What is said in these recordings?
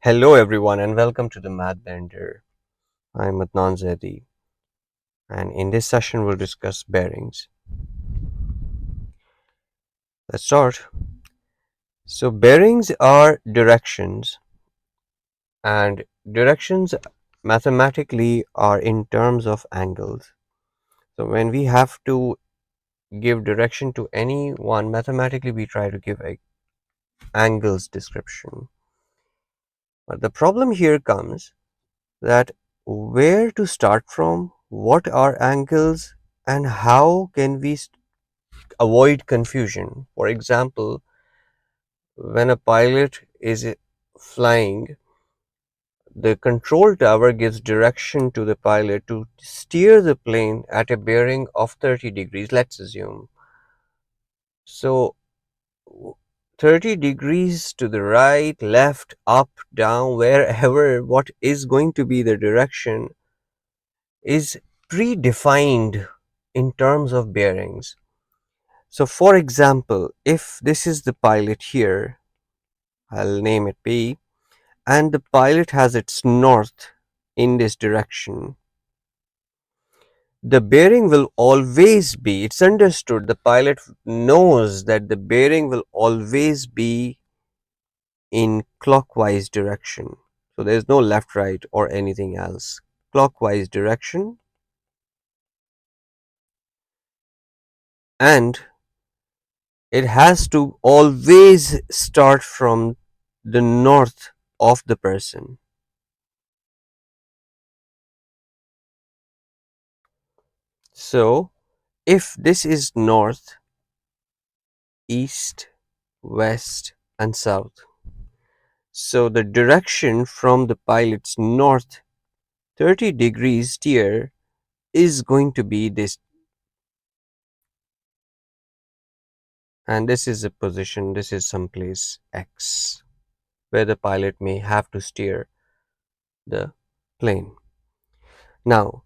Hello everyone and welcome to the Math Blender. I'm Adnan Zaidi and in this session we'll discuss bearings. Let's start. So bearings are directions, and directions mathematically are in terms of angles. So when we have to give direction to anyone, mathematically we try to give a angles description. But the problem here comes that where to start from, what are angles, and how can we avoid confusion. For example, when a pilot is flying, the control tower gives direction to the pilot to steer the plane at a bearing of 30 degrees, let's assume. So 30 degrees to the right, left, up, down, wherever, what is going to be the direction is predefined in terms of bearings. So for example, if this is the pilot here, I'll name it P, and the pilot has its north in this direction. The bearing will always be, it's understood, the pilot knows that the bearing will always be in clockwise direction. So there's no left, right, or anything else. Clockwise direction, and it has to always start from the north of the person. So if this is north, east, west, and south, so the direction from the pilot's north 30 degrees steer is going to be this, and this is a position, this is someplace X where the pilot may have to steer the plane. Now,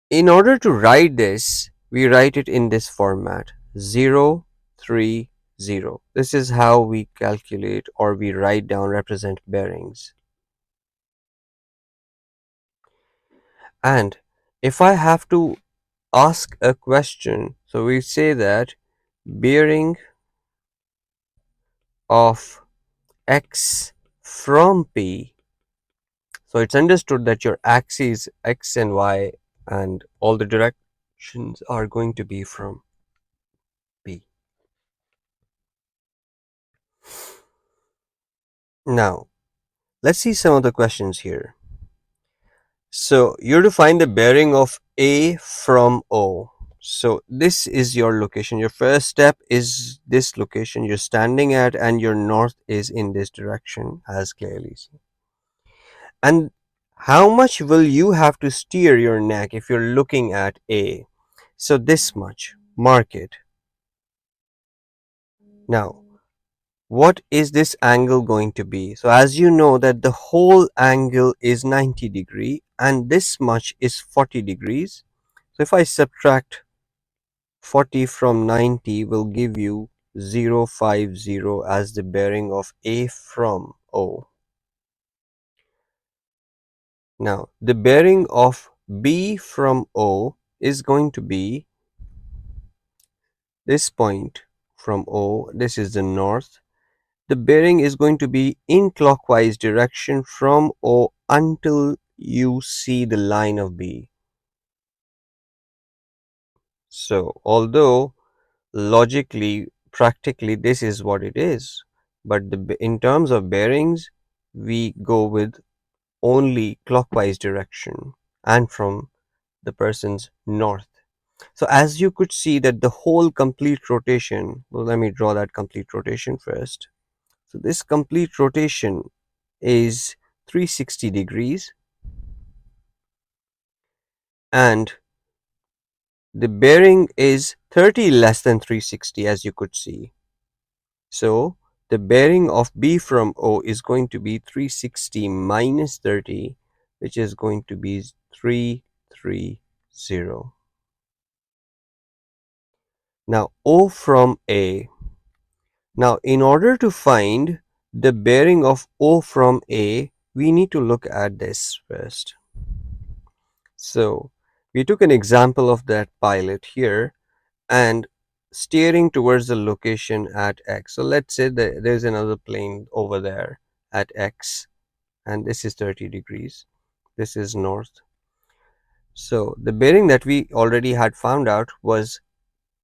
in order to write this, we write it in this format 0, 3, 0. This is how we calculate or we write down, represent bearings. And if I have to ask a question, so we say that bearing of X from P. So it's understood that your axes X and Y and all the directions are going to be from P. Now, let's see some of the questions here. So you're to find the bearing of A from O. So this is your location. Your first step is this location you're standing at, and your north is in this direction as clearly seen. And how much will you have to steer your neck if you're looking at A? So this much, mark it. Now, what is this angle going to be? So as you know that the whole angle is 90 degree and this much is 40 degrees. So if I subtract 40 from 90 will give you 050 as the bearing of A from O. Now the bearing of B from O is going to be this point from O, this is the north. The bearing is going to be in clockwise direction from O until you see the line of B. So although logically, practically this is what it is, but in terms of bearings we go with only clockwise direction and from the person's north. So as you could see that the whole complete rotation, well, let me draw that complete rotation first. So this complete rotation is 360 degrees and the bearing is 30 less than 360 as you could see. So the bearing of B from O is going to be 360 minus 30, which is going to be 330. Now O from A. Now in order to find the bearing of O from A, we need to look at this first. So we took an example of that pilot here and steering towards the location at X. So let's say that there's another plane over there at X, and this is 30 degrees. This is north. So the bearing that we already had found out was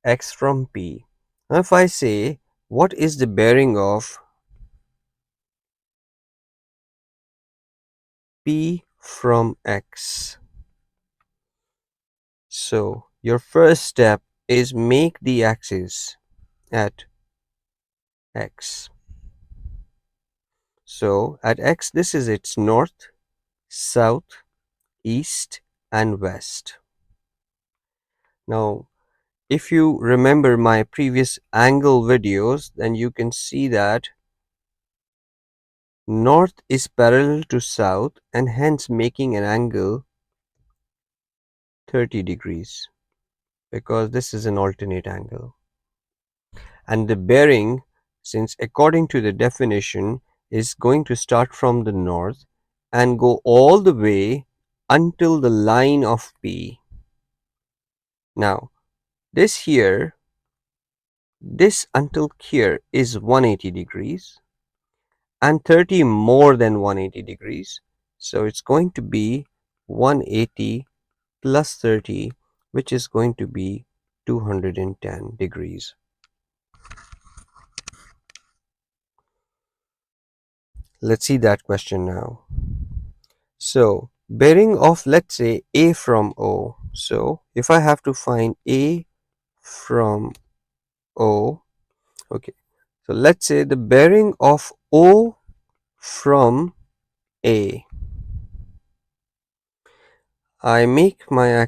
X from P. Now if I say what is the bearing of P from X? So your first step is make the axis at X. So at X, this is its north, south, east and west. Now if you remember my previous angle videos, then you can see that north is parallel to south and hence making an angle 30 degrees, because this is an alternate angle. And the bearing, since according to the definition, is going to start from the north and go all the way until the line of P. Now this here, this until here is 180 degrees and 30 more than 180 degrees. So it's going to be 180 plus 30, which is going to be 210 degrees. Let's see that question now. So bearing of, let's say, A from O. So if I have to find A from O, okay. So let's say the bearing of O from A. I make my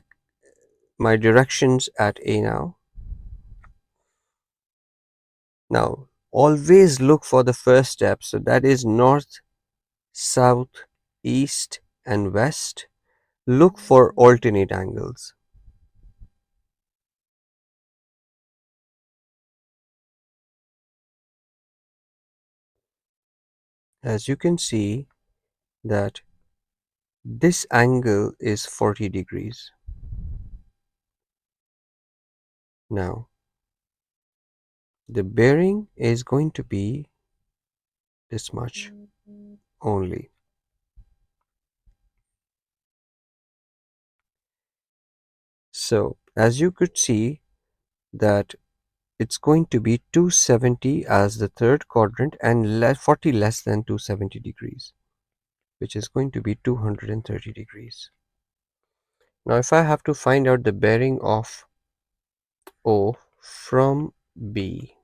directions at A now. Now always look for the first step, so that is north, south, east and west. Look for alternate angles. As you can see that this angle is 40 degrees. Now the bearing is going to be this much only. So as you could see that it's going to be 270 as the third quadrant and 40 less than 270 degrees, which is going to be 230 degrees. Now if I have to find out the bearing of O from B,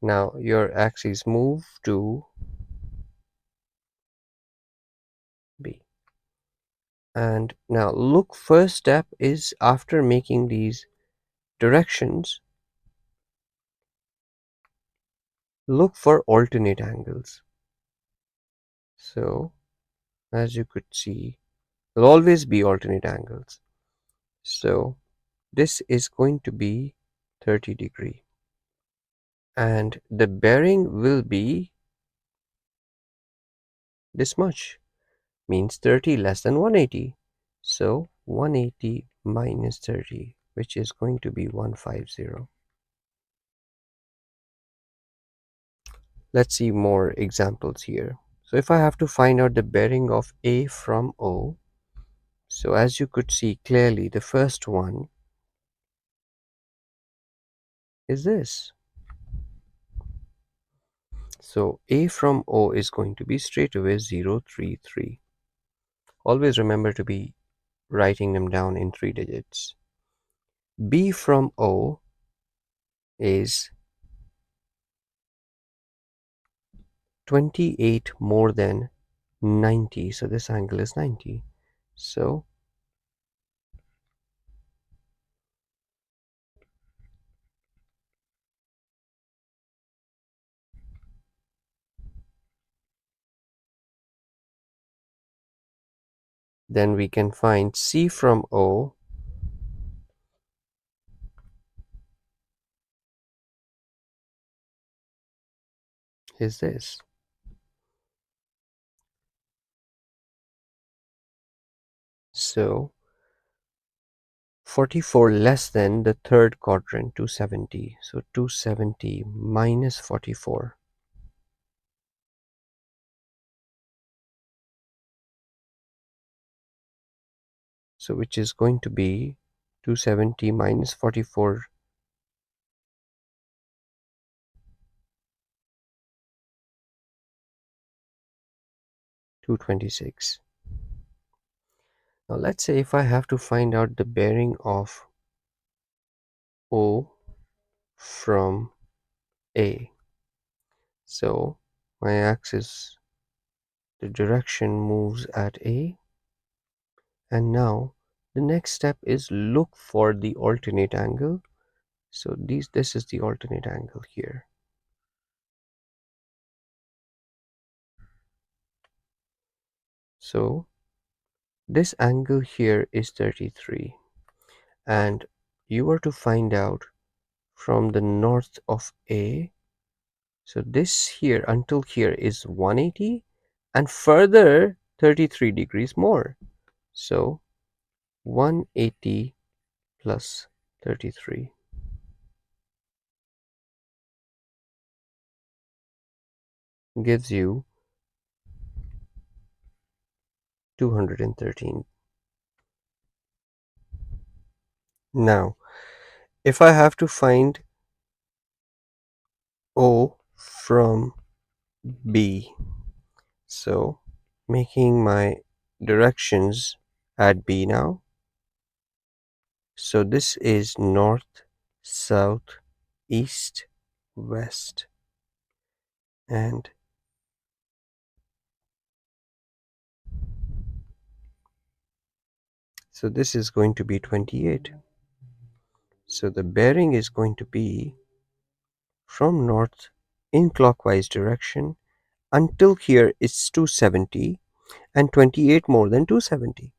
now your axis move to B. And now look, first step is after making these directions, look for alternate angles. So as you could see, there'll always be alternate angles. So this is going to be 30 degree and the bearing will be this much, means 30 less than 180. So 180 minus 30, which is going to be 150. Let's see more examples here. So if I have to find out the bearing of A from O, so as you could see clearly, the first one is this. So A from O is going to be straight away 033. Always remember to be writing them down in 3 digits. B from O is 28 more than 90, so this angle is 90. So then we can find C from O is this. So 44 less than the third quadrant, 270. So 270 minus 44. So which is going to be 270 minus 44, 226. Now let's say if I have to find out the bearing of O from A. So my axis, the direction moves at A, and now the next step is look for the alternate angle. So this is the alternate angle here. So this angle here is 33, and you are to find out from the north of A. So this here until here is 180, and further 33 degrees more. So 180 plus 33 gives you 213. Now, if I have to find O from B, so making my directions at B now. So this is north, south, east, west, and so this is going to be 28. So the bearing is going to be from north in clockwise direction until here it's 270, and 28 more than 270.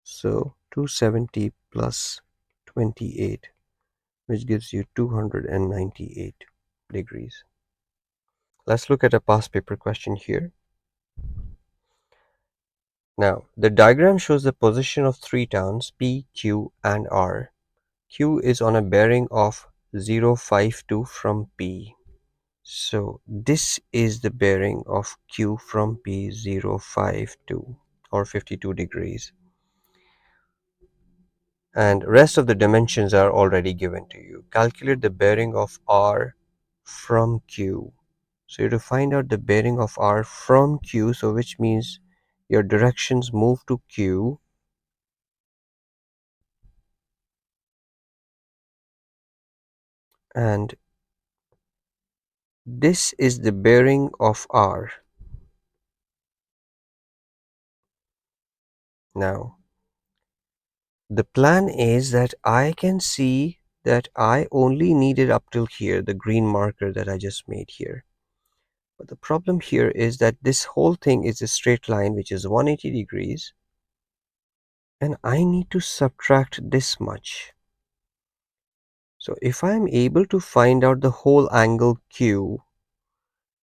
So 270 plus 28, which gives you 298 degrees. Let's look at a past paper question here. Now, the diagram shows the position of three towns P, Q, and R. Q is on a bearing of 052 from P. So this is the bearing of Q from P, 052 or 52 degrees. And rest of the dimensions are already given to you. Calculate the bearing of R from Q. So you have to find out the bearing of R from Q, so which means your directions move to Q, and this is the bearing of R. Now, the plan is that I can see that I only needed up till here, the green marker that I just made here. But the problem here is that this whole thing is a straight line which is 180 degrees, and I need to subtract this much. So if I am able to find out the whole angle Q,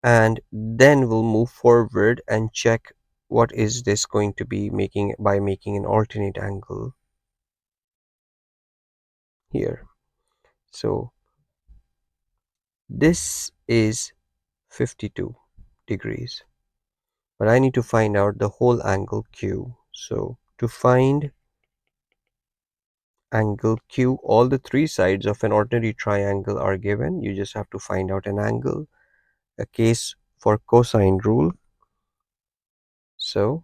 and then we'll move forward and check what is this going to be making by making an alternate angle here. So this is 52 degrees, but I need to find out the whole angle Q. So to find angle Q, all the three sides of an ordinary triangle are given. You just have to find out an angle, a case for cosine rule. So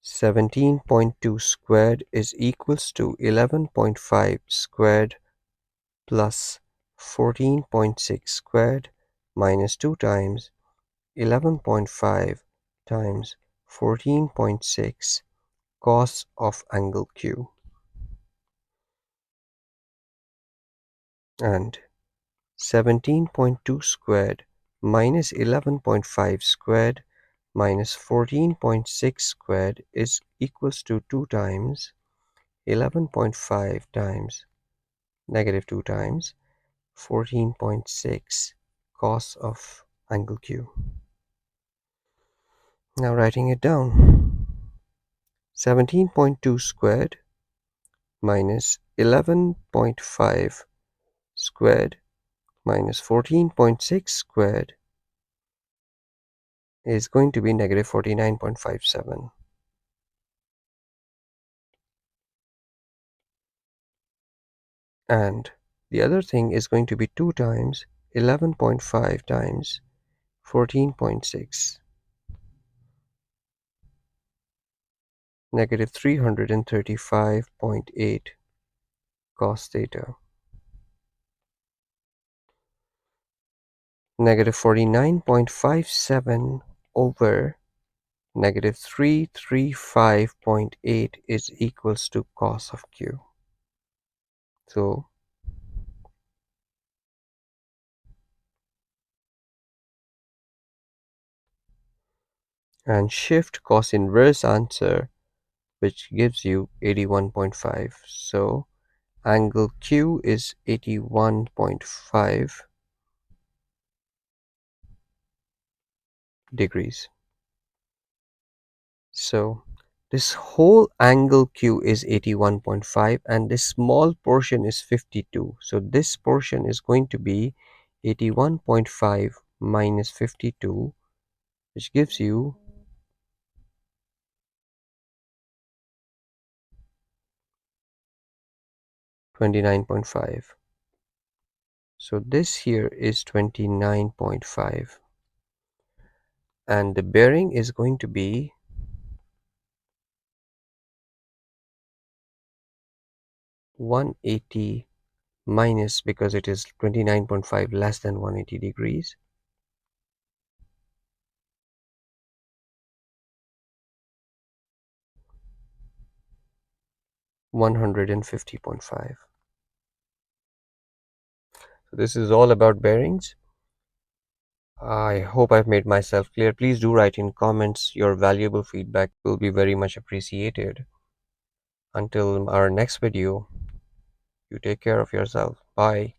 17.2 squared is equals to 11.5 squared plus 14.6 squared minus 2 times 11.5 times 14.6 cos of angle Q, and 17.2 squared minus 11.5 squared minus 14.6 squared is equals to 2 times 11.5 times negative 2 times 14.6 cos of angle Q. Now writing it down. 17.2 squared minus 11.5 squared minus 14.6 squared is going to be negative 49.57. And the other thing is going to be 2 times 11.5 times 14.6, negative 335.8 cos theta, negative 49.57 over negative 335.8 is equals to cos of q. So and shift cos inverse answer, which gives you 81.5. So angle Q is 81.5 degrees. So this whole angle Q is 81.5 and this small portion is 52. So this portion is going to be 81.5 minus 52, which gives you 29.5. So this here is 29.5 and the bearing is going to be 180 minus, because it is 29.5 less than 180 degrees, 150.5. So this is all about bearings. I hope I've made myself clear. Please do write in comments. Your valuable feedback will be very much appreciated. Until our next video, you take care of yourself. Bye.